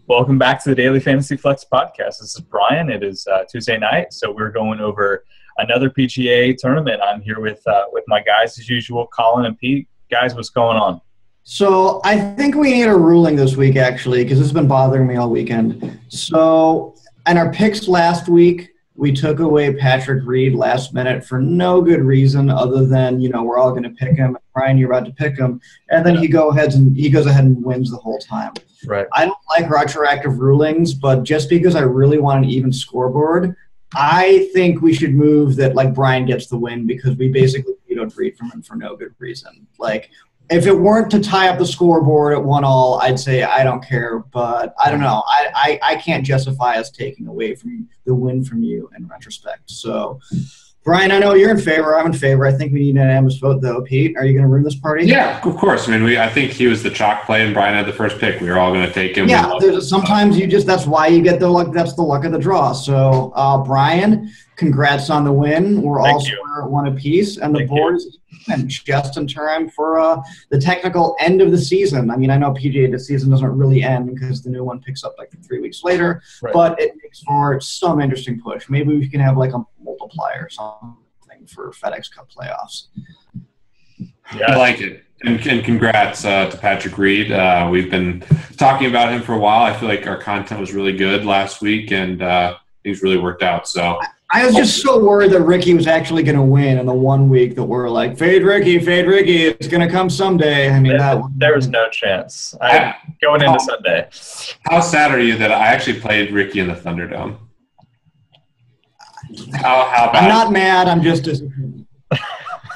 Welcome back to the Daily Fantasy Flex podcast. This is Bryan. It is Tuesday night, so we're going over another PGA tournament. I'm here with my guys as usual, Colin and Pete. Guys, what's going on? So I think we need a ruling this week, actually, because this has been bothering me all weekend. So in our picks last week, we took away Patrick Reed last minute for no good reason other than, we're all going to pick him. Bryan, you're about to pick him. And then he goes ahead and wins the whole time. Right. I don't like retroactive rulings, but just because I really want an even scoreboard, I think we should move that, Bryan gets the win because we basically vetoed Reed from him for no good reason. If it weren't to tie up the scoreboard at 1-1, I'd say I don't care, but I don't know. I can't justify us taking away from the win from you in retrospect. So, Bryan, I know you're in favor. I'm in favor. I think we need an unanimous vote, though. Pete, are you going to ruin this party? Yeah, of course. I think he was the chalk play, and Bryan had the first pick. We were all going to take him. Yeah, sometimes that's why you get the luck. That's the luck of the draw. So, Bryan, congrats on the win. We're all square at one apiece, and the board is even just in time for the technical end of the season. I know PGA the season doesn't really end because the new one picks up 3 weeks later, but it makes for some interesting push. Maybe we can have a multiplier or something for FedEx Cup playoffs. Yeah, I like it. And congrats to Patrick Reed. We've been talking about him for a while. I feel like our content was really good last week, and things really worked out. So I was just so worried that Ricky was actually going to win in the 1 week that we're like, fade Ricky, it's going to come someday. There was no chance. Going into Sunday. How sad are you that I actually played Ricky in the Thunderdome? How bad? I'm not mad. I'm just disappointed.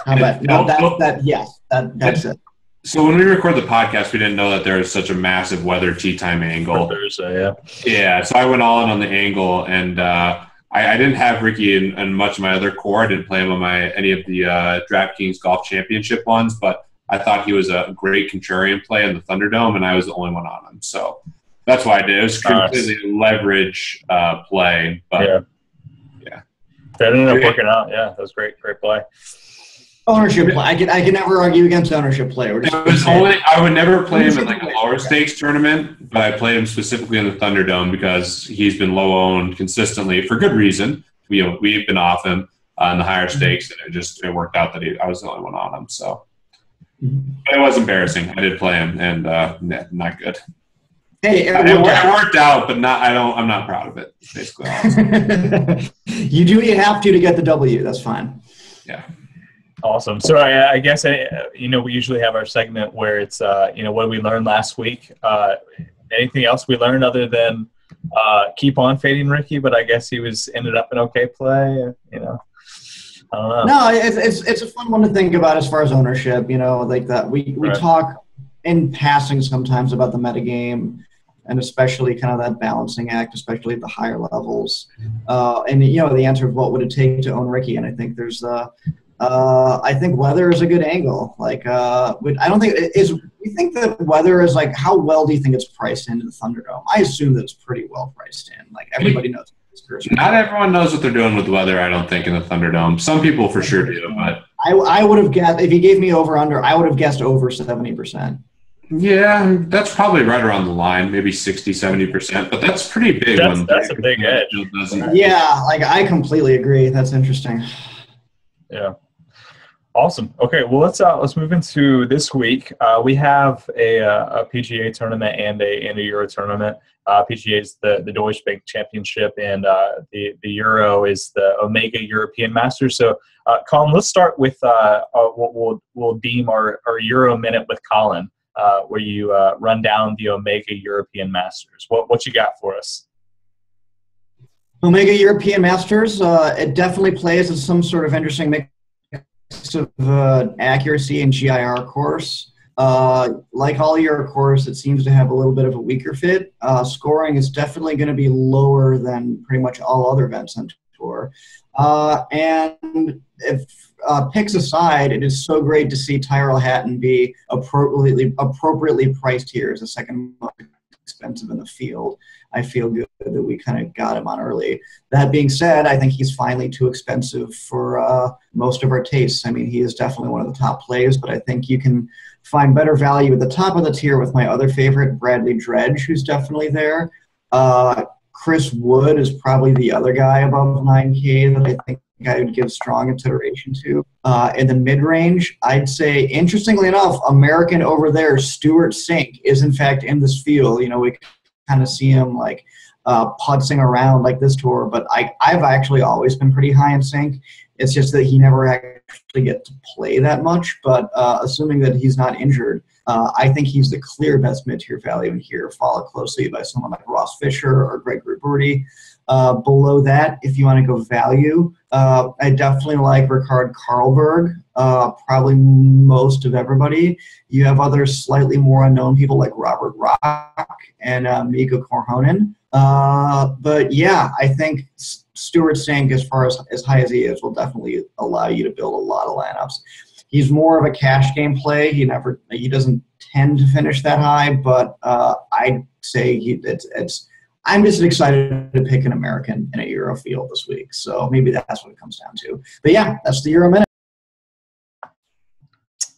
How about yes, that's it. So when we record the podcast, we didn't know that there was such a massive weather tee time angle. For Thursday, yeah. Yeah, so I went all in on the angle, and I didn't have Ricky in much of my other core. I didn't play him on any of the DraftKings Golf Championship ones, but I thought he was a great contrarian play in the Thunderdome, and I was the only one on him. So that's why I did. It was completely leverage play, but yeah. That ended up working out. Yeah, that was great play. Ownership play. I can never argue against ownership play. I would never play him in a lower stakes tournament, but I played him specifically in the Thunderdome because he's been low owned consistently for good reason. We've been off him in the higher stakes, and it worked out that I was the only one on him. So but it was embarrassing. I did play him, and not good. Hey, it worked out, but I'm not proud of it. Basically, you do what you have to get the W. That's fine. Yeah. Awesome. So I guess, we usually have our segment where it's, what did we learn last week? Anything else we learned other than keep on fading Ricky, but I guess he ended up an okay play, I don't know. No, it's a fun one to think about as far as ownership, that we talk in passing sometimes about the metagame and especially kind of that balancing act, especially at the higher levels. And, the answer of what would it take to own Ricky, and I think there's I think weather is a good angle. I don't think you think that weather is how well do you think it's priced into the Thunderdome? I assume that it's pretty well priced in. Everybody knows. Not everyone knows what they're doing with the weather, I don't think, in the Thunderdome. Some people for sure do, but I would have guessed if you gave me over under, I would have guessed over 70%. Yeah, that's probably right around the line, maybe 60-70%, but that's pretty big. That's a big edge. Yeah, I completely agree. That's interesting. Yeah. Awesome. Okay, well let's move into this week. We have a PGA tournament and a Euro tournament. PGA is the Deutsche Bank Championship, and the Euro is the Omega European Masters. So, Colin, let's start with what we'll deem our Euro minute with Colin, where you run down the Omega European Masters. What you got for us? Omega European Masters, it definitely plays as some sort of interesting mix of accuracy and GIR course. Like all Euro course, it seems to have a little bit of a weaker fit. Scoring is definitely going to be lower than pretty much all other events on tour. And if picks aside, it is so great to see Tyrrell Hatton be appropriately priced here as a second most expensive in the field. I feel good that we kind of got him on early. That being said, I think he's finally too expensive for most of our tastes. I mean, he is definitely one of the top plays, but I think you can find better value at the top of the tier with my other favorite, Bradley Dredge, who's definitely there. Chris Wood is probably the other guy above 9K that I think I would give strong consideration to. In the mid-range, I'd say, interestingly enough, American over there, Stuart Sink, is in fact in this field. You know, we kind of see him like putzing around like this tour, but I've actually always been pretty high in Sink. It's just that he never actually gets to play that much, but assuming that he's not injured, I think he's the clear best mid-tier value in here, followed closely by someone like Ross Fisher or Greg Ruberti. Below that, if you want to go value, I definitely like Ricard Karlberg, probably most of everybody. You have other slightly more unknown people like Robert Rock and Mika Korhonen. But yeah, I think Stuart Sink, as far as high as he is, will definitely allow you to build a lot of lineups. He's more of a cash game play. He doesn't tend to finish that high, but I'd say I'm just excited to pick an American in a Euro field this week. So maybe that's what it comes down to. But yeah, that's the Euro Minute.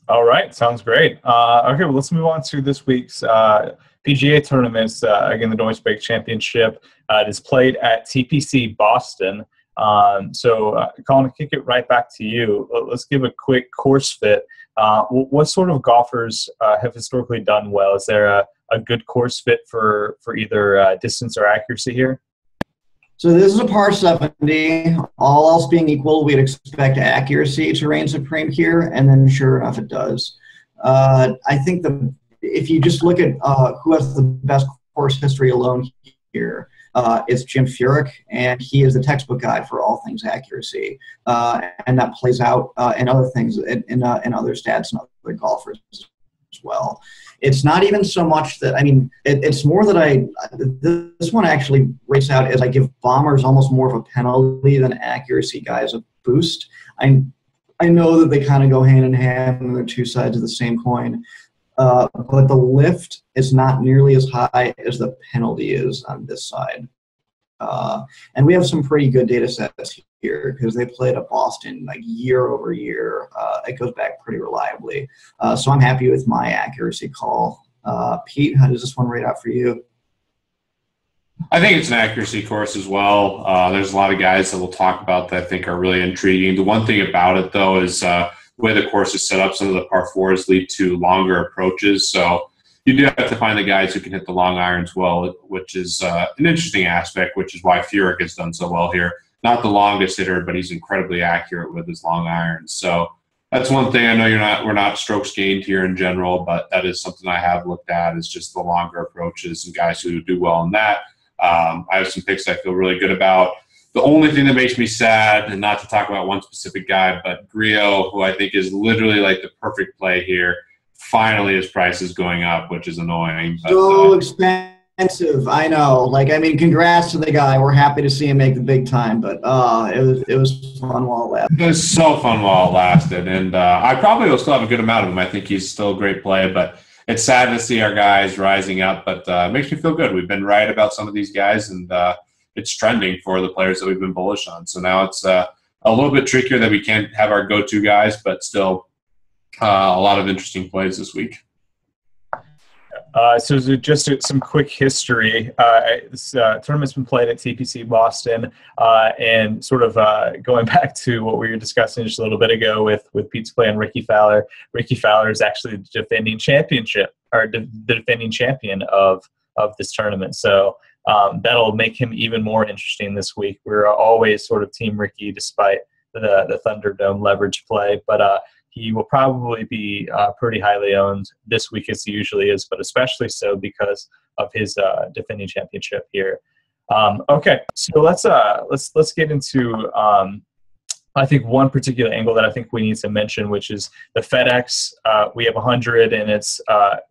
All right, sounds great. Okay, well, let's move on to this week's PGA tournaments. Again, the Deutsche Bank Championship. It is played at TPC Boston. So, Colin, to kick it right back to you, let's give a quick course fit. What sort of golfers have historically done well? Is there a good course fit for either distance or accuracy here? So this is a par 70. All else being equal, we'd expect accuracy to reign supreme here, and then sure enough, it does. I think if you just look at who has the best course history alone here, it's Jim Furyk, and he is the textbook guide for all things accuracy, and that plays out in other things, in other stats and other golfers as well. It's not even so much that, I mean, it's more that this one actually rates out as I give bombers almost more of a penalty than accuracy guys a boost. I know that they kind of go hand in hand and they're two sides of the same coin. But the lift is not nearly as high as the penalty is on this side. And we have some pretty good data sets here because they played at Boston like year over year. It goes back pretty reliably. So I'm happy with my accuracy call. Pete, how does this one rate out for you? I think it's an accuracy course as well. There's a lot of guys that we'll talk about that I think are really intriguing. The one thing about it, though, is the way the course is set up, some of the par fours lead to longer approaches. So you do have to find the guys who can hit the long irons well, which is an interesting aspect, which is why Furyk has done so well here. Not the longest hitter, but he's incredibly accurate with his long irons. So that's one thing. I know we're not strokes gained here in general, but that is something I have looked at, is just the longer approaches and guys who do well in that. I have some picks I feel really good about. The only thing that makes me sad, and not to talk about one specific guy, but Griot, who I think is literally like the perfect play here, finally his price is going up, which is annoying. But, so expensive, I know. Like, I mean, congrats to the guy. We're happy to see him make the big time, but it was fun while it lasted. It was so fun while it lasted, and I probably will still have a good amount of him. I think he's still a great play, but it's sad to see our guys rising up, but it makes me feel good. We've been right about some of these guys, and it's trending for the players that we've been bullish on. So now it's a little bit trickier that we can't have our go-to guys, but still a lot of interesting plays this week. So just some quick history. This tournament's been played at TPC Boston, and sort of going back to what we were discussing just a little bit ago with Pete's play and Ricky Fowler. Ricky Fowler is actually the defending champion of this tournament. So that'll make him even more interesting this week. We're always sort of Team Ricky despite the Thunderdome leverage play, but he will probably be pretty highly owned this week as he usually is, but especially so because of his defending championship here. Okay, so let's get into I think one particular angle that I think we need to mention, which is the FedEx. We have 100, and it's a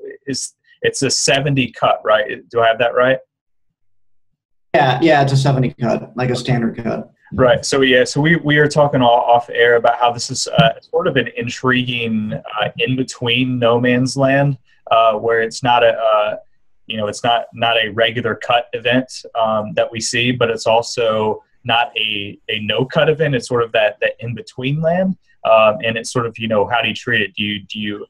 70 cut, right? Do I have that right? Yeah, it's a 70 cut, like a standard cut. Right. So we are talking all off air about how this is sort of an intriguing in between no man's land, where it's not it's not a regular cut event that we see, but it's also not a no cut event. It's sort of that in between land, and it's sort of how do you treat it? Do you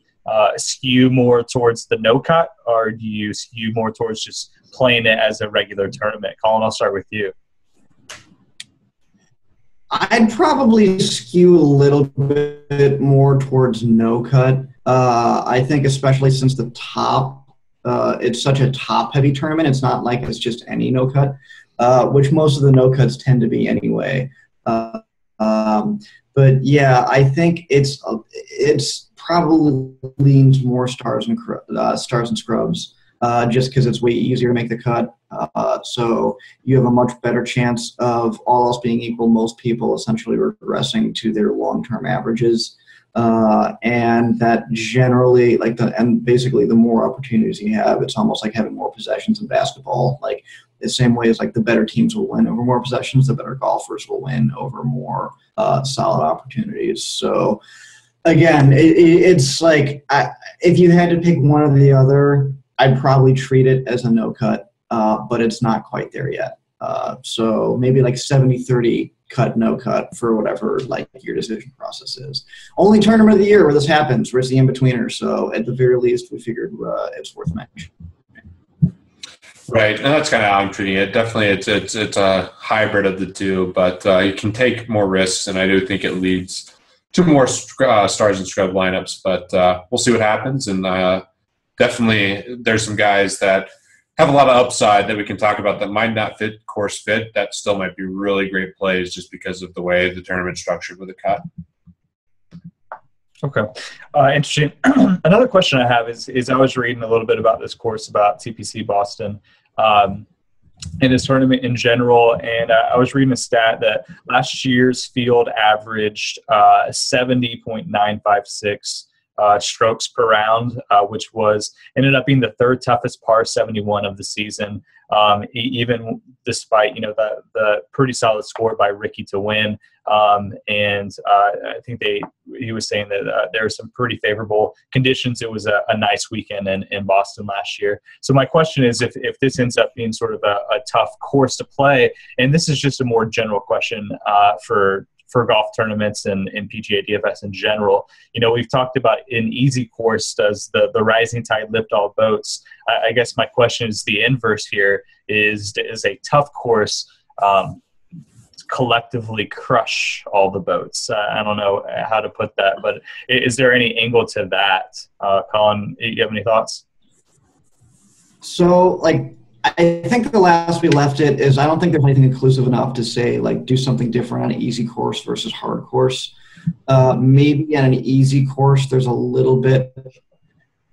skew more towards the no cut, or do you skew more towards just playing it as a regular tournament? Colin, I'll start with you. I'd probably skew a little bit more towards no cut. I think especially since the top, it's such a top-heavy tournament. It's not like it's just any no cut, which most of the no cuts tend to be anyway. But yeah, I think it's probably leans more stars and scrubs, just because it's way easier to make the cut. So you have a much better chance of, all else being equal, most people essentially regressing to their long-term averages. And that generally, basically the more opportunities you have, it's almost like having more possessions in basketball. Like the same way as like the better teams will win over more possessions, the better golfers will win over more solid opportunities. So again, it's like if you had to pick one or the other, I'd probably treat it as a no cut, but it's not quite there yet. So maybe like 70-30 cut, no cut for whatever like your decision process is. Only tournament of the year where this happens, where it's the in-betweener. So at the very least, we figured it's worth mentioning. Right, and that's kind of how I'm treating it. Definitely, it's a hybrid of the two, but you can take more risks, and I do think it leads to more stars and scrub lineups. But we'll see what happens, and definitely there's some guys that have a lot of upside that we can talk about that might not fit course fit. That still might be really great plays just because of the way the tournament's structured with a cut. Okay. Interesting. Another question I have is I was reading a little bit about this course about TPC Boston and this tournament in general, and I was reading a stat that last year's field averaged 70.956 strokes per round, which ended up being the third toughest par 71 of the season, even despite the pretty solid score by Ricky to win. And I think he was saying that there were some pretty favorable conditions. It was a nice weekend in Boston last year. So my question is, if this ends up being sort of a tough course to play, and this is just a more general question for golf tournaments and PGA DFS in general. We've talked about an easy course, does the rising tide lift all boats? I guess my question is the inverse here, is a tough course collectively crush all the boats? I don't know how to put that, but is there any angle to that? Colin, you have any thoughts? So, I think the last we left it is I don't think there's anything inclusive enough to say, do something different on an easy course versus hard course. Maybe on an easy course, there's a little bit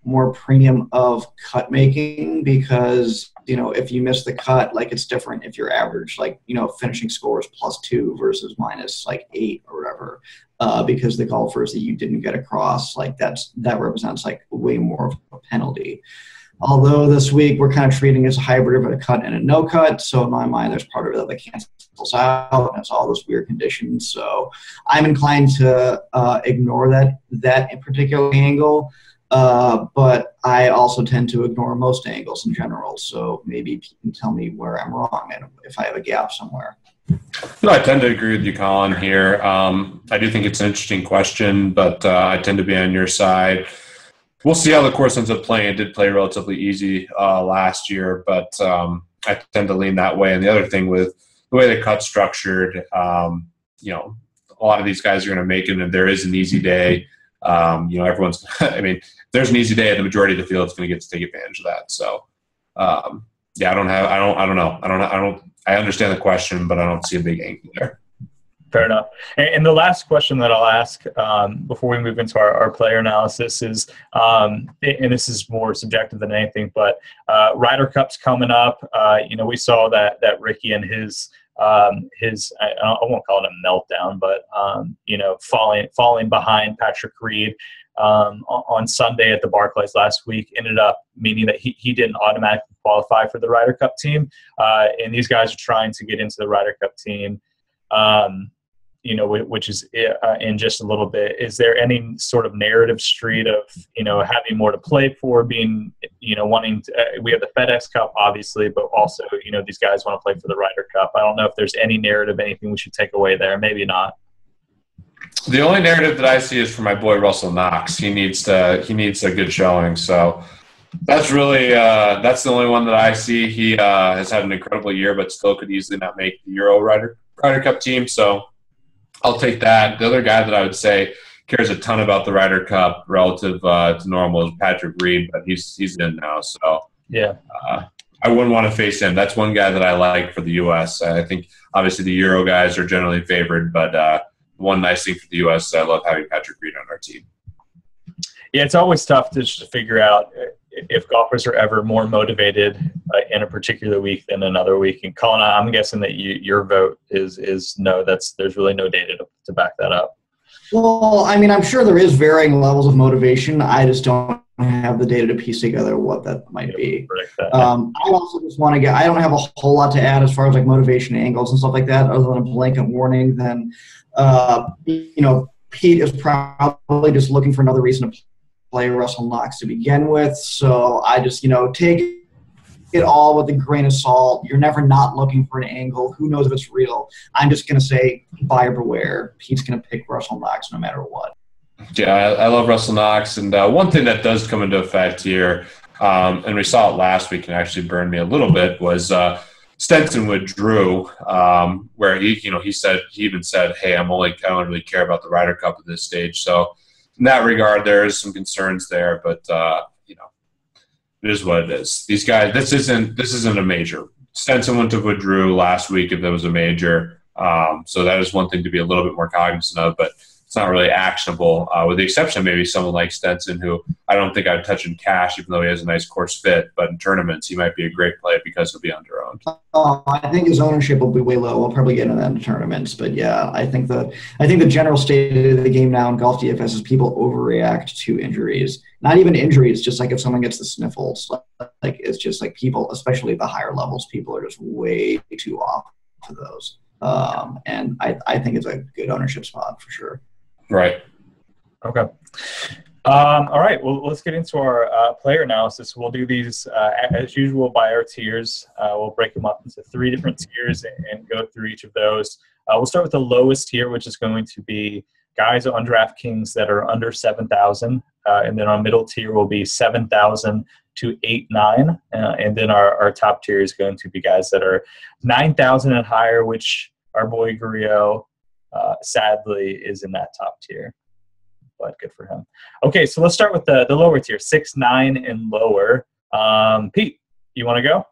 more premium of cut making because, if you miss the cut, it's different if you're average, finishing scores +2 versus -8 or whatever, because the golfers that you didn't get across, that represents way more of a penalty. Although this week we're kind of treating it as a hybrid of a cut and a no cut. So in my mind, there's part of it that cancels out and it's all those weird conditions. So I'm inclined to ignore that in particular angle. But I also tend to ignore most angles in general. So maybe you can tell me where I'm wrong and if I have a gap somewhere. No, I tend to agree with you, Colin, here. I do think it's an interesting question, but I tend to be on your side. We'll see how the course ends up playing. It did play relatively easy last year, but I tend to lean that way. And the other thing with the way the cut's structured, a lot of these guys are going to make it, and if there is an easy day, everyone's – I mean, if there's an easy day, the majority of the field is going to get to take advantage of that. So, I don't know. I understand the question, but I don't see a big angle there. Fair enough. And the last question that I'll ask before we move into our player analysis is, and this is more subjective than anything, but Ryder Cup's coming up. We saw that Ricky and his I won't call it a meltdown, but falling behind Patrick Reed on Sunday at the Barclays last week ended up meaning that he didn't automatically qualify for the Ryder Cup team. And these guys are trying to get into the Ryder Cup team. which is in just a little bit. Is there any sort of narrative street of, having more to play for, being, wanting to, we have the FedEx Cup, obviously, but also, these guys want to play for the Ryder Cup. I don't know if there's any narrative, anything we should take away there. Maybe not. The only narrative that I see is for my boy Russell Knox. He needs a good showing. So that's really that's the only one that I see. He has had an incredible year, but still could easily not make the Euro Ryder Cup team. So I'll take that. The other guy that I would say cares a ton about the Ryder Cup relative to normal is Patrick Reed, but he's in now. So yeah, I wouldn't want to face him. That's one guy that I like for the U.S. I think obviously the Euro guys are generally favored, but one nice thing for the U.S. is I love having Patrick Reed on our team. Yeah, it's always tough to just figure out if golfers are ever more motivated in a particular week than another week. And Colin, I'm guessing that your vote is no. There's really no data to back that up. Well, I mean, I'm sure there is varying levels of motivation. I just don't have the data to piece together what that might be. I also just want to I don't have a whole lot to add as far as like motivation angles and stuff like that, other than a blanket warning. Then, Pete is probably just looking for another reason to play Russell Knox to begin with. So I just, take it all with a grain of salt. You're never not looking for an angle. Who knows if it's real? I'm just going to say buyer beware. Pete's going to pick Russell Knox no matter what. Yeah, I love Russell Knox. And one thing that does come into effect here, and we saw it last week and actually burned me a little bit, was Stenson withdrew, where he even said, "Hey, I don't really care about the Ryder Cup at this stage." So in that regard, there is some concerns there, but it is what it is. These guys, this isn't a major. Stenson went to withdrew last week if there was a major, so that is one thing to be a little bit more cognizant of, but it's not really actionable, with the exception of maybe someone like Stenson, who I don't think I'd touch in cash, even though he has a nice course fit. But in tournaments, he might be a great play because he'll be under-owned. I think his ownership will be way low. We'll probably get into that in tournaments. But yeah, I think the general state of the game now in golf DFS is people overreact to injuries. Not even injuries, just like if someone gets the sniffles. Like it's just like people, especially at the higher levels, people are just way too off to those. And I think it's a good ownership spot for sure. Right. Okay. All right. Well, let's get into our player analysis. We'll do these as usual by our tiers. We'll break them up into 3 different tiers and go through each of those. We'll start with the lowest tier, which is going to be guys on DraftKings that are under 7,000, and then our middle tier will be 7,000 to 8,900, and then our top tier is going to be guys that are 9,000 and higher, which our boy Grillo sadly is in that top tier, but good for him. Okay, so let's start with the lower tier, 6,900 and lower. Pete, you want to go?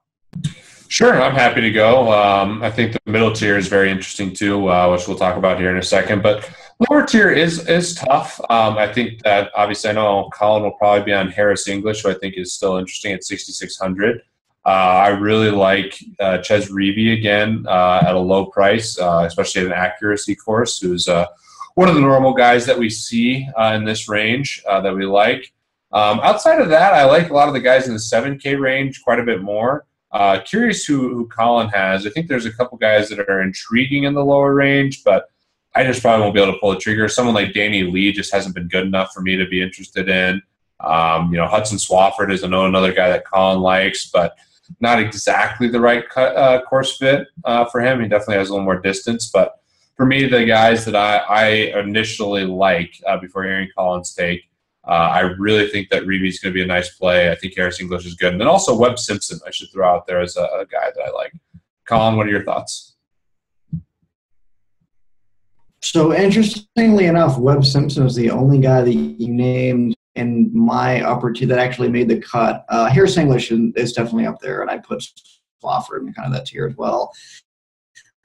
Sure, I'm happy to go. I think the middle tier is very interesting too, which we'll talk about here in a second. But lower tier is tough. I think that obviously I know Colin will probably be on Harris English, who I think is still interesting at 6,600. I really like Chez Reavie again at a low price, especially at an accuracy course, who's one of the normal guys that we see in this range that we like. Outside of that, I like a lot of the guys in the 7K range quite a bit more. Curious who Colin has. I think there's a couple guys that are intriguing in the lower range, but I just probably won't be able to pull the trigger. Someone like Danny Lee just hasn't been good enough for me to be interested in. Hudson Swafford is another guy that Colin likes, but not exactly the right course fit for him. He definitely has a little more distance. But for me, the guys that I initially like before hearing Colin's take, I really think that Reavie's going to be a nice play. I think Harris English is good. And then also Webb Simpson I should throw out there as a guy that I like. Colin, what are your thoughts? So interestingly enough, Webb Simpson is the only guy that you named in my upper tier that actually made the cut. Harris English is definitely up there, and I put Swafford in kind of that tier as well.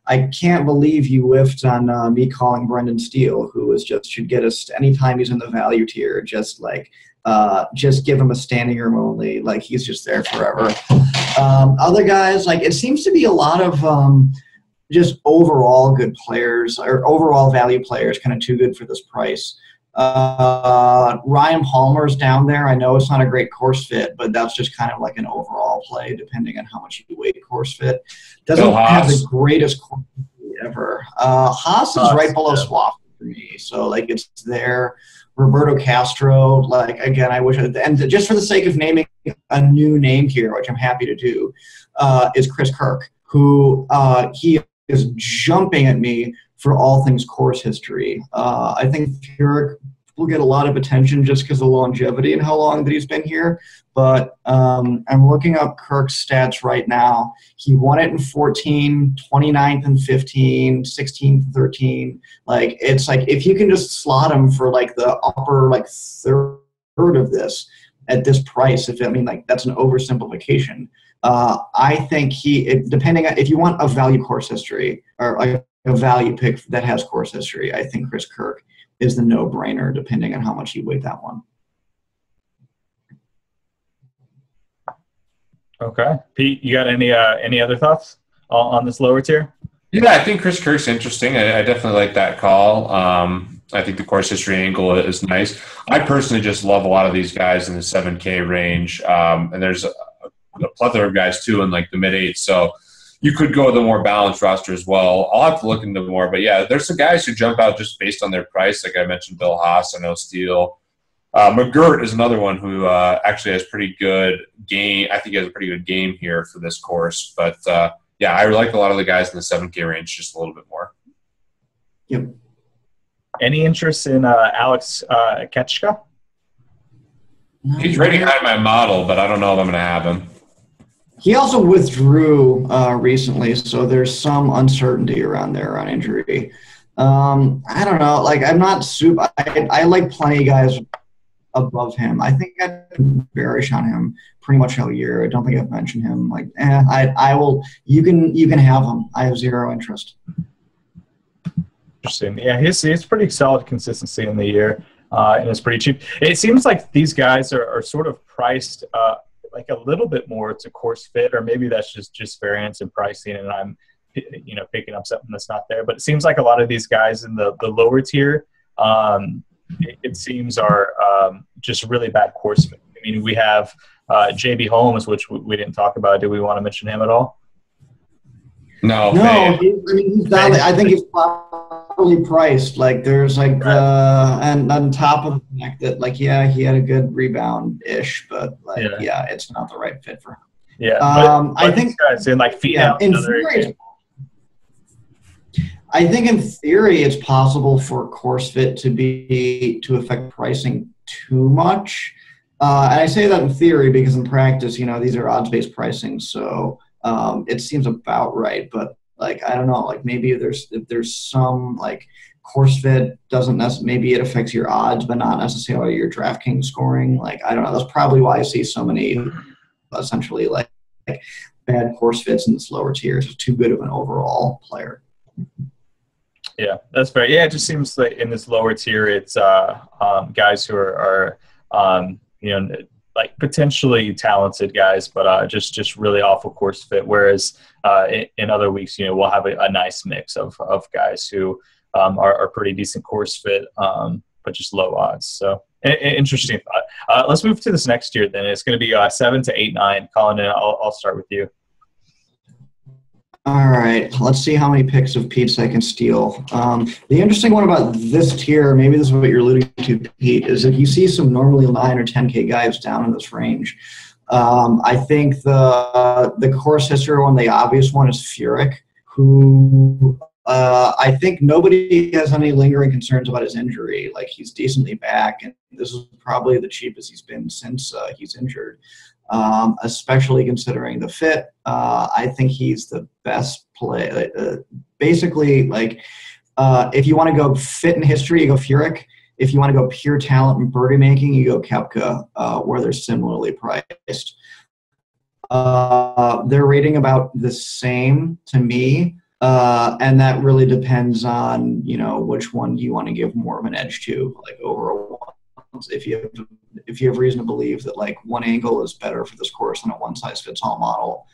I can't believe you whiffed on me calling Brendan Steele, who should get us anytime he's in the value tier. Just give him a standing room only. Like he's just there forever. Other guys, like it seems to be a lot of just overall good players or overall value players, kind of too good for this price. Ryan Palmer's down there. I know it's not a great course fit, but that's just kind of like an overall play, depending on how much you weight course fit. Doesn't have the greatest course fit ever. Haas is right below Swaff for me. So, like, it's there. Roberto Castro, like, again, I wish, and just for the sake of naming a new name here, which I'm happy to do, is Chris Kirk, who he is jumping at me for all things course history. I think Furyk will get a lot of attention just because of the longevity and how long that he's been here. But I'm looking up Kirk's stats right now. He won it in 14, 29th and 15, 16th and 13. Like, it's like if you can just slot him for like the upper like third of this at this price, like that's an oversimplification. I think depending on if you want a value course history or like a value pick that has course history, I think Chris Kirk is the no-brainer, depending on how much you weight that one. Okay, Pete, you got any other thoughts on this lower tier? Yeah, I think Chris Kirk's interesting. I definitely like that call. I think the course history angle is nice. I personally just love a lot of these guys in the 7K range, and there's a plethora of guys too in like the mid-8s. So you could go with a more balanced roster as well. I'll have to look into more, but yeah, there's some guys who jump out just based on their price. Like I mentioned, Bill Haas, I know Steele. McGirt is another one who actually has pretty good game. I think he has a pretty good game here for this course. But yeah, I like a lot of the guys in the 7K range just a little bit more. Yep. Any interest in Alex Ketchka? He's rating high in my model, but I don't know if I'm going to have him. He also withdrew recently, so there's some uncertainty around there on injury. I don't know. Like, I'm not super. I like plenty of guys above him. I think I've been bearish on him pretty much all year. I don't think I've mentioned him. Like, I will. You can have him. I have zero interest. Interesting. Yeah, he's pretty solid consistency in the year, and it's pretty cheap. It seems like these guys are sort of priced like a little bit more to course fit, or maybe that's just variance in pricing, and I'm picking up something that's not there. But it seems like a lot of these guys in the lower tier, it seems are just really bad course fit. I mean, we have J.B. Holmes, which we didn't talk about. Do we want to mention him at all? No. He's down. I think he's properly priced. Like, there's like and on top of the fact that, like, yeah, he had a good rebound-ish, but like, yeah, it's not the right fit for him. Yeah, but I think guys in like I think in theory it's possible for course fit to affect pricing too much, and I say that in theory because in practice, these are odds-based pricing, so it seems about right. But like, I don't know, like maybe if there's some like course fit doesn't necessarily, maybe it affects your odds, but not necessarily your DraftKings scoring. Like, I don't know. That's probably why I see so many essentially like bad course fits in this lower tiers. It's too good of an overall player. Yeah, that's fair. Yeah, it just seems like in this lower tier, it's guys who are like potentially talented guys, but just really awful course fit. Whereas in other weeks, we'll have a nice mix of guys who are pretty decent course fit, but just low odds. So interesting thought. Let's move to this next tier then. It's going to be 7 to 8, 9. Colin, I'll start with you. All right, let's see how many picks of Pete's I can steal. The interesting one about this tier, maybe this is what you're alluding to, Pete, is if you see some normally 9 or 10K guys down in this range. I think the course history one, the obvious one, is Furyk, who I think nobody has any lingering concerns about his injury. Like, he's decently back, and this is probably the cheapest he's been since he's injured. Especially considering the fit. I think he's the best play. Basically, like, if you want to go fit in history, you go Furyk. If you want to go pure talent and birdie making, you go Koepka, where they're similarly priced. They're rating about the same to me, and that really depends on which one you want to give more of an edge to, like over a one. If you have reason to believe that like one angle is better for this course than a one-size-fits-all model,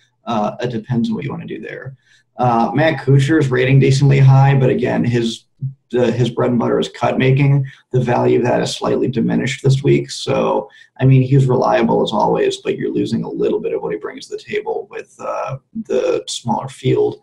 it depends on what you want to do there. Matt Kuchar's rating decently high, but again, his bread and butter is cut making. The value of that is slightly diminished this week. So, I mean, he's reliable as always, but you're losing a little bit of what he brings to the table with the smaller field.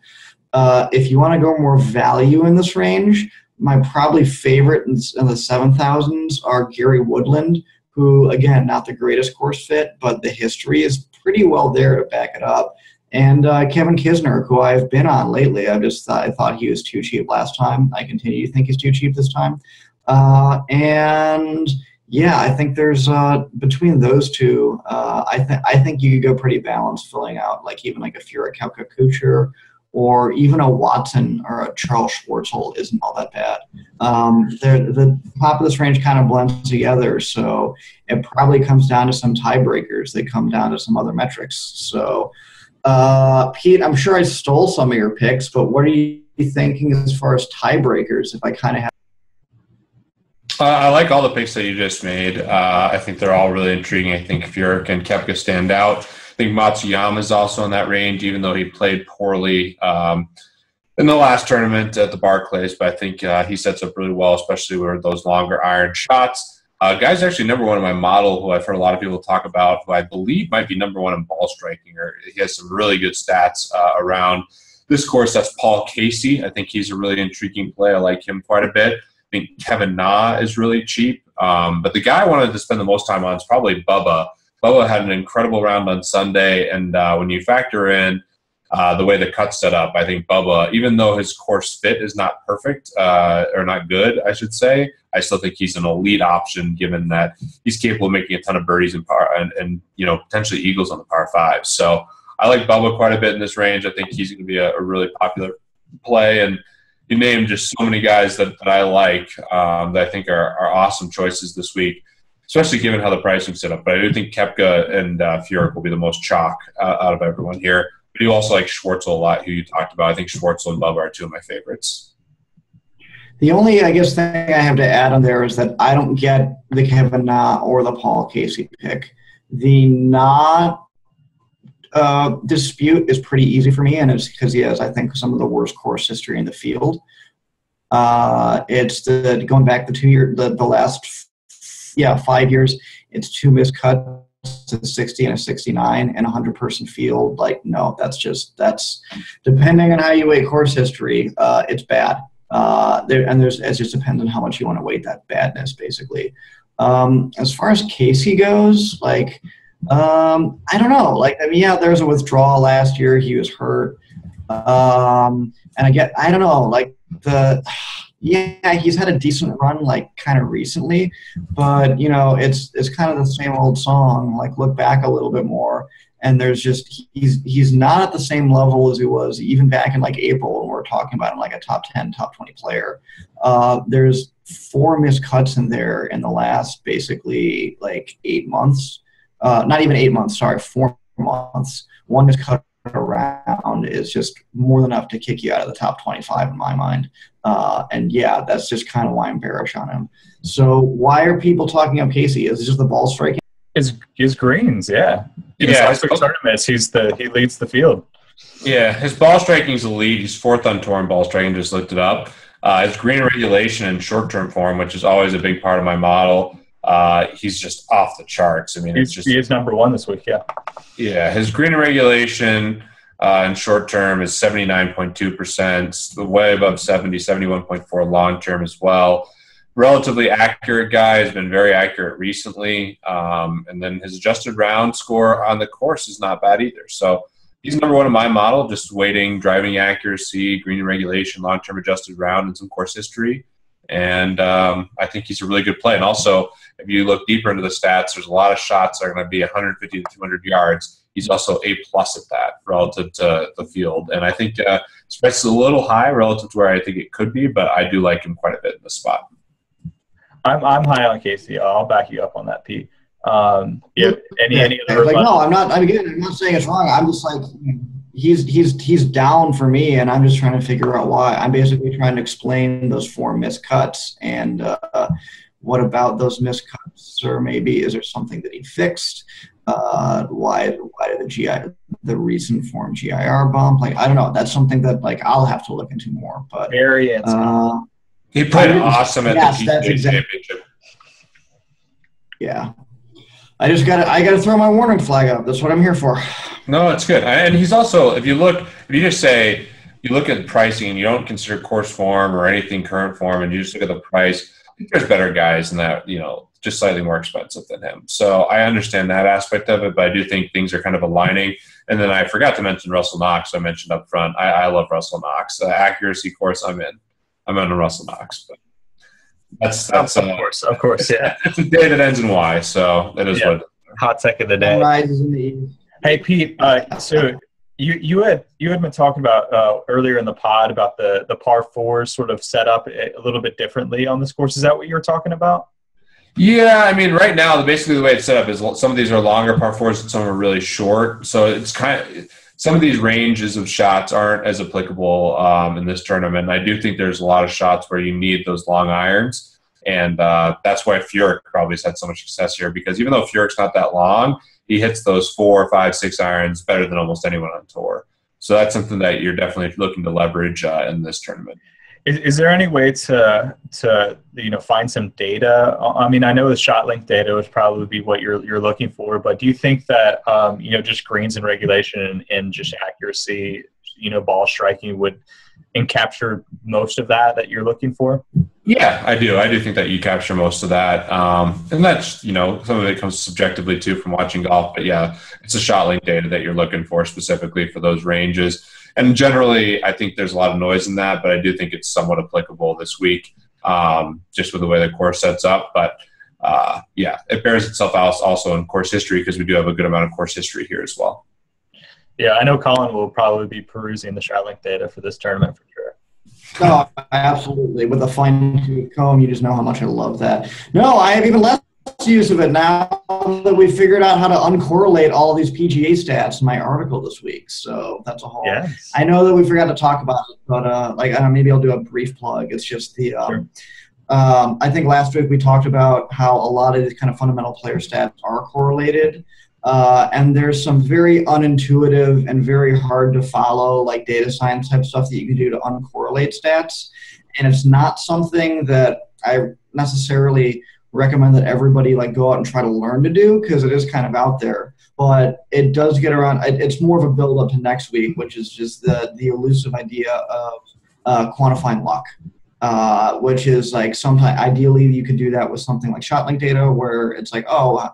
If you want to go more value in this range, my probably favorite in the 7,000s are Gary Woodland, who, again, not the greatest course fit, but the history is pretty well there to back it up. And Kevin Kisner, who I've been on lately. I thought he was too cheap last time. I continue to think he's too cheap this time. And yeah, I think there's between those two, I think you could go pretty balanced, filling out like even like a Furyk Kuchar, or even a Watson or a Charles Schwartzel isn't all that bad. The top of this range kind of blends together, so it probably comes down to some tiebreakers. They come down to some other metrics. So, Pete, I'm sure I stole some of your picks, but what are you thinking as far as tiebreakers? If I kind of have. I like all the picks that you just made. I think they're all really intriguing. I think Furyk and Koepka stand out. I think Matsuyama is also in that range, even though he played poorly in the last tournament at the Barclays. But I think he sets up really well, especially with those longer iron shots. Guy's actually number one in my model, who I've heard a lot of people talk about, who I believe might be number one in ball striking. Or he has some really good stats around this course. That's Paul Casey. I think he's a really intriguing play. I like him quite a bit. I think Kevin Na is really cheap. But the guy I wanted to spend the most time on is probably Bubba. Bubba had an incredible round on Sunday, and when you factor in the way the cut's set up, I think Bubba, even though his course fit is not perfect or not good, I should say, I still think he's an elite option, given that he's capable of making a ton of birdies and potentially eagles on the par fives. So I like Bubba quite a bit in this range. I think he's going to be a really popular play, and you named just so many guys that I like that I think are awesome choices this week, especially given how the pricing's set up. But I do think Koepka and Furyk will be the most chalk out of everyone here. But you also like Schwartzel a lot, who you talked about. I think Schwartzel and Bubba are two of my favorites. The only, I guess, thing I have to add on there is that I don't get the Kevin Na or the Paul Casey pick. The Na dispute is pretty easy for me, and it's because he has, I think, some of the worst course history in the field. It's going back the last 5 years. It's 2 missed cuts, a 60 and a 69, and a 100-person field. Like, no, that's depending on how you weight course history, it's bad. It just depends on how much you want to weight that badness, basically. As far as Casey goes, like, I don't know. Like, I mean, yeah, there was a withdrawal last year. He was hurt. And I don't know, like he's had a decent run, like, kind of recently, but it's kind of the same old song. Like, look back a little bit more, and there's just he's not at the same level as he was even back in like April when we were talking about him like a top 10, top 20 player. There's 4 missed cuts in there in the last basically like 8 months. Not even 8 months, sorry, 4 months. 1 missed cut around is just more than enough to kick you out of the top 25 in my mind. And yeah, that's just kind of why I'm bearish on him. So why are people talking up Casey? Is it just the ball striking? His greens, yeah. His tournaments, he leads the field. Yeah, his ball striking is elite. He's 4th on tour in ball striking. Just looked it up. His green regulation and short-term form, which is always a big part of my model. He's just off the charts. I mean, he is number 1 this week. Yeah. Yeah, his green regulation in short term is 79.2%, way above 70, 71.4 long term as well. Relatively accurate guy, has been very accurate recently. And then his adjusted round score on the course is not bad either. So he's number 1 in my model, just weighting driving accuracy, green regulation, long-term adjusted round, and some course history. And I think he's a really good play. And also, if you look deeper into the stats, there's a lot of shots that are going to be 150 to 200 yards. He's also A+ at that relative to the field. And I think his price is a little high relative to where I think it could be, but I do like him quite a bit in this spot. I'm high on Casey. I'll back you up on that, Pete. Any other? Like, no, I'm not. I'm not saying it's wrong. I'm just like, he's down for me, and I'm just trying to figure out why. I'm basically trying to explain those 4 missed cuts, and what about those missed cuts, or maybe is there something that he fixed? Why did the recent form GIR bump? Like, I don't know. That's something that like I'll have to look into more. But he played awesome at the PGA Championship. Yeah. I gotta throw my warning flag up. That's what I'm here for. No, it's good. And he's also, if you just say you look at pricing and you don't consider course form or anything current form, and you just look at the price, I think there's better guys than that, just slightly more expensive than him. So I understand that aspect of it, but I do think things are kind of aligning. And then I forgot to mention Russell Knox. I mentioned up front. I love Russell Knox. Accuracy course, I'm in. I'm on a Russell Knox. But that's of course, yeah. It's a day that ends in Y, so that is what. Hot tech of the day. Rises in the east. Hey Pete, so you had been talking about earlier in the pod about the par fours sort of set up a little bit differently on this course. Is that what you were talking about? Yeah, I mean, right now, basically the way it's set up is some of these are longer par fours and some are really short. So it's some of these ranges of shots aren't as applicable in this tournament. I do think there's a lot of shots where you need those long irons, and that's why Furyk probably has had so much success here, because even though Furyk's not that long, he hits those 4, 5, 6 irons better than almost anyone on tour. So that's something that you're definitely looking to leverage in this tournament. Is there any way to find some data? I mean, I know the shot length data would probably be what you're looking for, but do you think that just greens and regulation and just accuracy, ball striking would capture most of that you're looking for? Yeah, I do. I do think that you capture most of that, and that's some of it comes subjectively too from watching golf. But yeah, it's a shot length data that you're looking for specifically for those ranges. And generally, I think there's a lot of noise in that, but I do think it's somewhat applicable this week, just with the way the course sets up. But, it bears itself out also in course history, because we do have a good amount of course history here as well. Yeah, I know Colin will probably be perusing the shot length data for this tournament for sure. Oh, absolutely. With a fine-tooth comb, you just know how much I love that. No, I have even less use of it now that we figured out how to uncorrelate all these PGA stats in my article this week. So that's a whole. Yes. I know that we forgot to talk about it, but maybe I'll do a brief plug. It's just the. Sure. I think last week we talked about how a lot of these kind of fundamental player stats are correlated, and there's some very unintuitive and very hard to follow, like data science type stuff that you can do to uncorrelate stats, and it's not something that I necessarily recommend that everybody go out and try to learn to do, because it is kind of out there, but it does get around. It's more of a build up to next week, which is just the elusive idea of quantifying luck, which is sometimes ideally you could do that with something like shot length data, where it's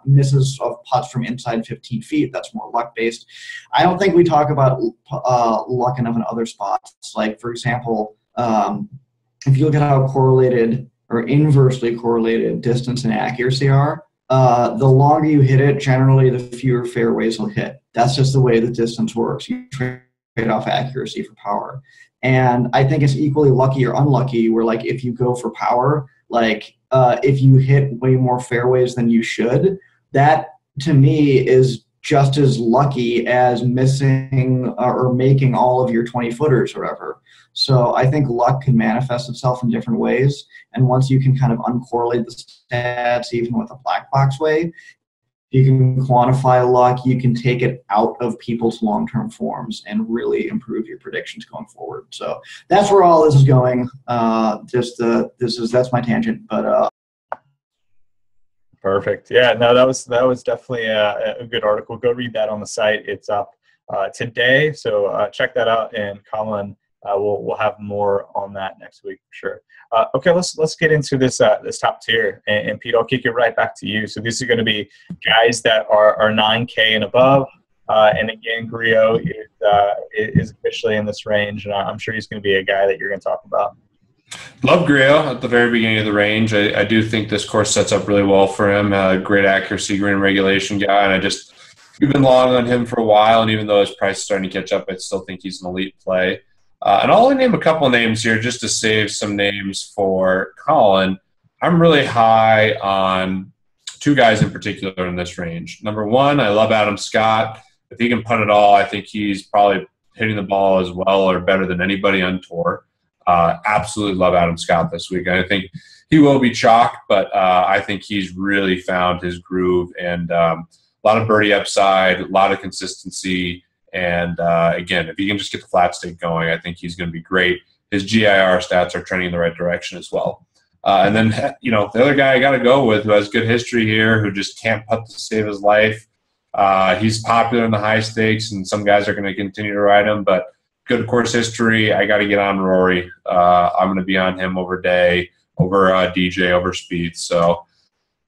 misses of putts from inside 15 feet. That's more luck based. I don't think we talk about luck enough in other spots. Like for example, if you look at how correlated or inversely correlated distance and accuracy are, the longer you hit it, generally the fewer fairways you'll hit. That's just the way the distance works. You trade off accuracy for power. And I think it's equally lucky or unlucky where if you go for power, if you hit way more fairways than you should, that to me is just as lucky as missing or making all of your 20 footers or whatever. So I think luck can manifest itself in different ways. And once you can kind of uncorrelate the stats, even with a black box way, you can quantify luck, you can take it out of people's long-term forms and really improve your predictions going forward. So that's where all this is going. That's my tangent, but perfect. Yeah, no, that was definitely a good article. Go read that on the site. It's up today, so check that out. And Colin, we'll have more on that next week for sure. Okay, let's get into this top tier, and Pete, I'll kick it right back to you. So these are going to be guys that are 9K and above, and again, Grillo is officially in this range, and I'm sure he's going to be a guy that you're going to talk about. Love Grillo at the very beginning of the range. I do think this course sets up really well for him. Great accuracy, green regulation guy, and we've been long on him for a while, and even though his price is starting to catch up, I still think he's an elite play. And I'll only name a couple names here just to save some names for Colin. I'm really high on two guys in particular in this range. Number one, I love Adam Scott. If he can putt it all, I think he's probably hitting the ball as well or better than anybody on tour. Absolutely love Adam Scott this week. I think he will be chalked, but I think he's really found his groove, and a lot of birdie upside, a lot of consistency. And again, if he can just get the flat stake going, I think he's going to be great. His GIR stats are trending in the right direction as well. And then, the other guy I got to go with, who has good history here, who just can't putt to save his life. He's popular in the high stakes, and some guys are going to continue to ride him. But good course history. I got to get on Rory. I'm going to be on him over Day, over DJ, over Speed. So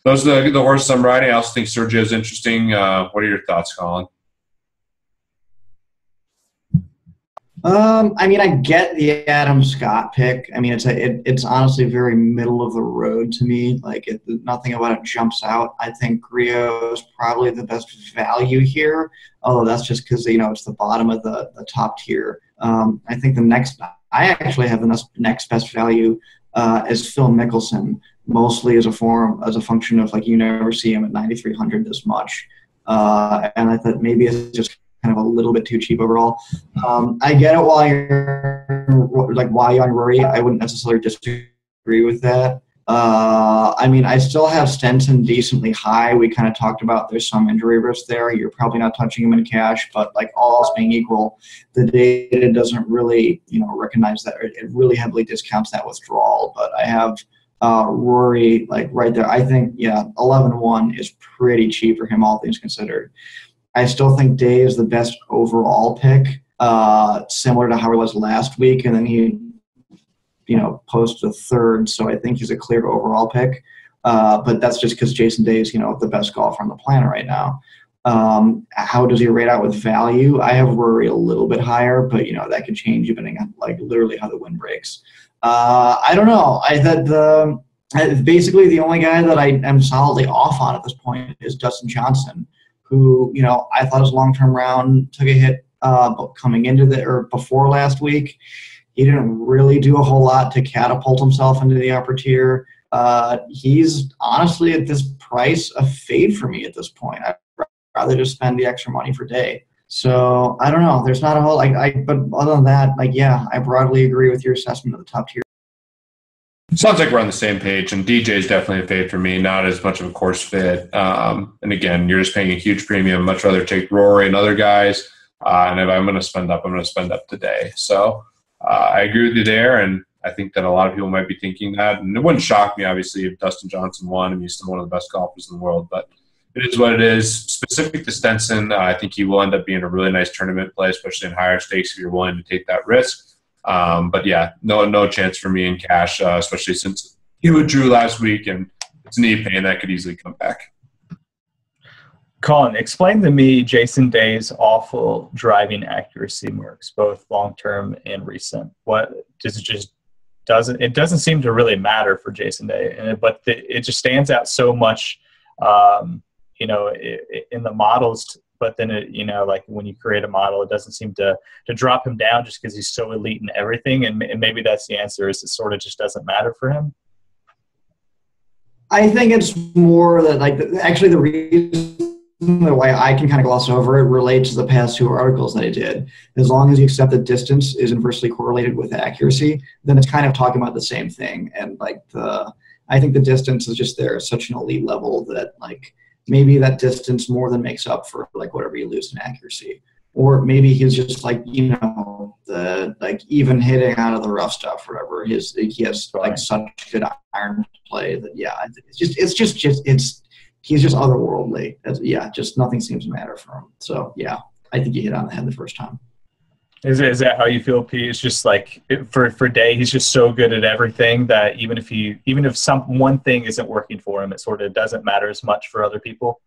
those are the horses I'm riding. I also think Sergio's interesting. What are your thoughts, Colin? I mean, I get the Adam Scott pick. I mean, it's honestly very middle of the road to me. Like, nothing about it jumps out. I think Griot is probably the best value here, although that's just because, it's the bottom of the top tier. I think I actually have the next best value is Phil Mickelson, mostly as a function of, like, you never see him at 9,300 this much. And I thought maybe it's just kind of a little bit too cheap overall. I get it while you're on Rory. I wouldn't necessarily disagree with that. I mean, I still have Stenson decently high. We kind of talked about there's some injury risk there. You're probably not touching him in cash, but like all else being equal, the data doesn't really, recognize that. It really heavily discounts that withdrawal. But I have Rory like right there. I think 11-1 is pretty cheap for him, all things considered. I still think Day is the best overall pick, similar to how he was last week, and then he, posted a third, so I think he's a clear overall pick. But that's just because Jason Day is, the best golfer on the planet right now. How does he rate out with value? I have Rory a little bit higher, but that could change depending on like literally how the wind breaks. I don't know. Basically the only guy that I am solidly off on at this point is Dustin Johnson, who, I thought his long-term round took a hit coming into before last week. He didn't really do a whole lot to catapult himself into the upper tier. He's honestly at this price a fade for me at this point. I'd rather just spend the extra money for Day. So I don't know. There's not a whole but other than that, I broadly agree with your assessment of the top tier. Sounds like we're on the same page, and DJ is definitely a fade for me, not as much of a course fit. And again, you're just paying a huge premium. Much rather take Rory and other guys. And if I'm going to spend up, I'm going to spend up today. So I agree with you there, and I think that a lot of people might be thinking that. And it wouldn't shock me, obviously, if Dustin Johnson won and he's still one of the best golfers in the world. But it is what it is. Specific to Stenson, I think he will end up being a really nice tournament play, especially in higher stakes if you're willing to take that risk. But yeah, no chance for me in cash, especially since he withdrew last week and it's knee pain that could easily come back. Colin, explain to me Jason Day's awful driving accuracy marks, both long-term and recent. What does it just doesn't? It doesn't seem to really matter for Jason Day, but it just stands out so much, in the models. But then like when you create a model, it doesn't seem to drop him down just because he's so elite in everything. And maybe that's the answer: is it sort of just doesn't matter for him. I think it's more that actually the reason why I can kind of gloss over it relates to the past two articles that I did. As long as you accept that distance is inversely correlated with accuracy, then it's kind of talking about the same thing. And I think the distance is just there at such an elite level that maybe that distance more than makes up for whatever you lose in accuracy. Or maybe he's just the even hitting out of the rough stuff, or whatever. He has such good iron play that he's just otherworldly. Just nothing seems to matter for him. So I think you hit on the head the first time. Is that how you feel, P? It's just for Day, he's just so good at everything that even if one thing isn't working for him, it sort of doesn't matter as much for other people.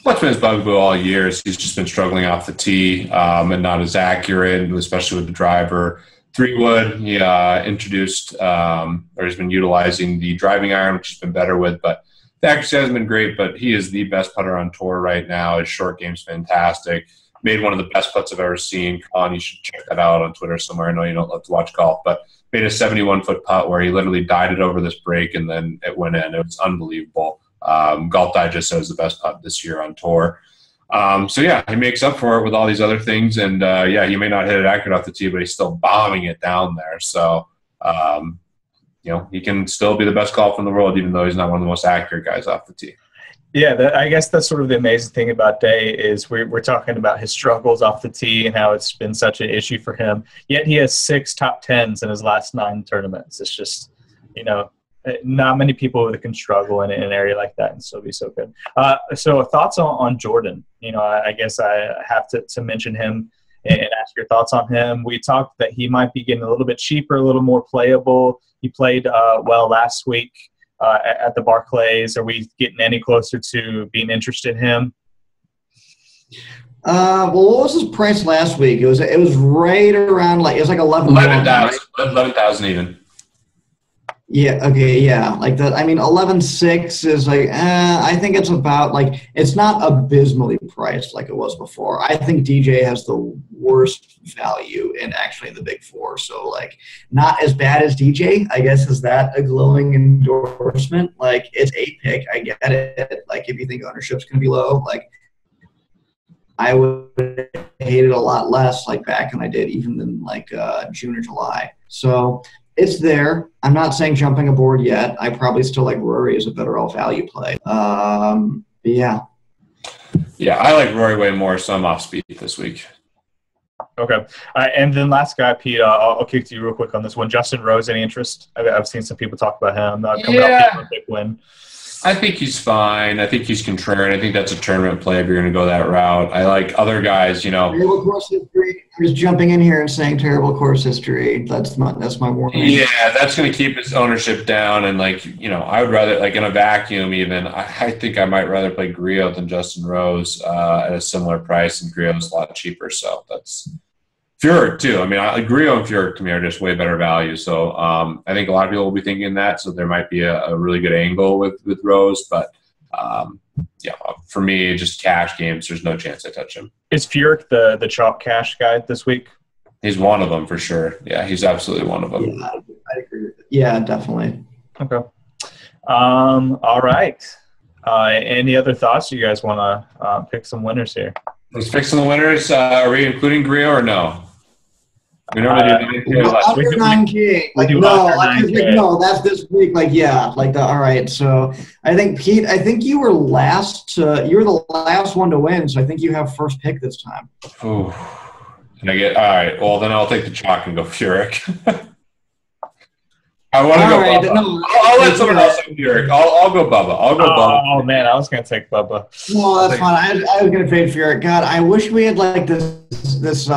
What's been his bugaboo all year is he's just been struggling off the tee and not as accurate, especially with the driver. 3-wood, he introduced or has been utilizing the driving iron, which he's been better with, but the accuracy hasn't been great. But he is the best putter on tour right now. His short game's fantastic. Made one of the best putts I've ever seen. Colin, you should check that out on Twitter somewhere. I know you don't love to watch golf, but made a 71-foot putt where he literally died it over this break, and then it went in. It was unbelievable. Golf Digest says the best putt this year on tour. He makes up for it with all these other things, and he may not hit it accurate off the tee, but he's still bombing it down there. So, he can still be the best golfer in the world, even though he's not one of the most accurate guys off the tee. Yeah, I guess that's sort of the amazing thing about Day is we're talking about his struggles off the tee and how it's been such an issue for him. Yet he has 6 top 10s in his last 9 tournaments. It's just, not many people that can struggle in an area like that and still be so good. So thoughts on Jordan? I guess I have to mention him and ask your thoughts on him. We talked that he might be getting a little bit cheaper, a little more playable. He played well last week at the Barclays. Are we getting any closer to being interested in him? Well, what was his price last week? It was right around it was like 11,000 even. Yeah. Okay. Yeah. Like that. I mean, 11.6 is like. I think it's about it's not abysmally priced like it was before. I think DJ has the worst value in actually the Big Four. So not as bad as DJ. I guess is that a glowing endorsement? It's a pick. I get it. If you think ownership's gonna be low, I would hate it a lot less back than I did even in June or July. So. It's there. I'm not saying jumping aboard yet. I probably still like Rory as a better all value play. Yeah. Yeah, I like Rory way more, so I'm off speed this week. Okay. And then last guy, Pete, I'll kick to you real quick on this one. Justin Rose, any interest? I've seen some people talk about him coming out for a big win. I think he's fine. I think he's contrarian. I think that's a tournament play if you're going to go that route. I like other guys, Terrible course history. I'm just jumping in here and saying terrible course history. That's my warning. Yeah, that's going to keep his ownership down. And, I would rather, in a vacuum even, I think I might rather play Grillo than Justin Rose at a similar price, and Grillo's a lot cheaper. So that's – Furyk, too. I mean, Grillo and Furyk to me are just way better value. So I think a lot of people will be thinking that. So there might be a really good angle with Rose. But, for me, just cash games, there's no chance I touch him. Is Furyk the chalk cash guy this week? He's one of them for sure. Yeah, he's absolutely one of them. Yeah, I agree with it. Yeah, definitely. Okay. All right. Any other thoughts? You guys want to pick some winners here? Let's pick some winners. Are we including Grillo or no? We normally do 9K. No, that's this week. All right. So I think Pete, you were last. You were the last one to win. So I think you have first pick this time. Oh, can I get? All right. Well, then I'll take the chalk and go Furyk. I want to go. Right, Bubba. I'll let someone else go Furyk. I'll go Bubba. Bubba. Oh man, I was gonna take Bubba. No, that's fine. I was gonna fade Furyk. God, I wish we had this.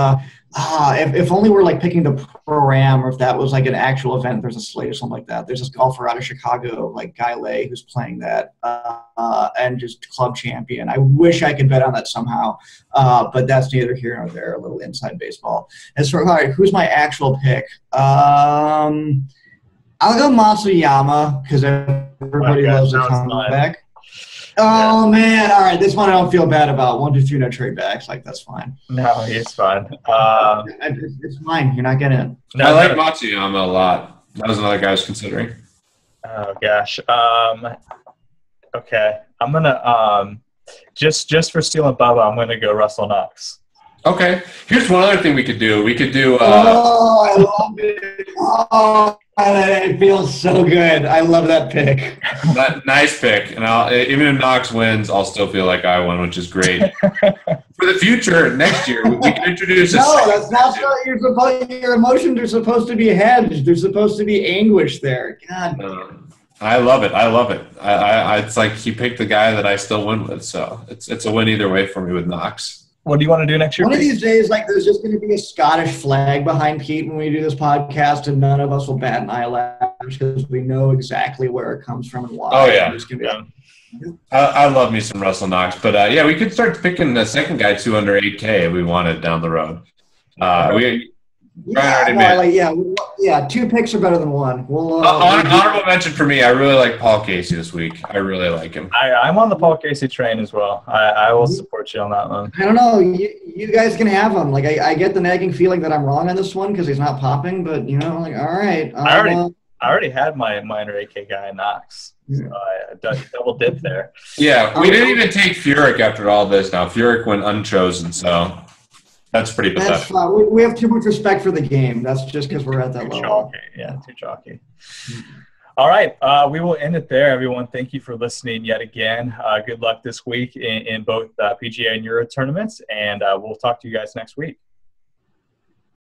If only we're picking the Pro-Am, or if that was an actual event, there's a slate or something like that. There's this golfer out of Chicago, Guy Lay, who's playing that, and just club champion. I wish I could bet on that somehow, but that's neither here nor there. A little inside baseball. As for all right, who's my actual pick? I'll go Matsuyama because everybody loves a comeback. Oh, man. All right. This one I don't feel bad about. 1, 2, 3, no trade backs. That's fine. No, he's fine. It's fine. You're not getting it. No, I like Matsuyama a lot. That was another guy I was considering. Oh, gosh. Okay. I'm going to just for stealing Bubba, I'm going to go Russell Knox. Okay. Here's one other thing we could do. We could do I love it. Oh, it feels so good. I love that pick. Nice pick. And even if Knox wins, I'll still feel like I won, which is great. For the future, next year, we can introduce No, that's not what you're supposed. Your emotions are supposed to be hedged. There's supposed to be anguish there. God. I love it. It's like he picked the guy that I still win with. So it's a win either way for me with Knox. What do you want to do next year? One of these days, there's just going to be a Scottish flag behind Pete when we do this podcast, and none of us will bat an eyelash because we know exactly where it comes from and why. Oh, yeah. I love me some Russell Knox. But, we could start picking the second guy, too, under 8K if we wanted down the road. Two picks are better than one. Honorable mention for me, I really like Paul Casey this week. I really like him. I'm on the Paul Casey train as well. I will support you on that one. I don't know. You guys can have him. I get the nagging feeling that I'm wrong on this one because he's not popping, but, all right. I already had my under 8K guy, Knox. So I double dip there. Yeah, we didn't even take Furyk after all this now. Furyk went unchosen, so that's pretty pathetic. We have too much respect for the game. That's just because we're at that level. Chalky. Yeah, too chalky. All right. We will end it there, everyone. Thank you for listening yet again. Good luck this week in both PGA and Euro tournaments, and we'll talk to you guys next week.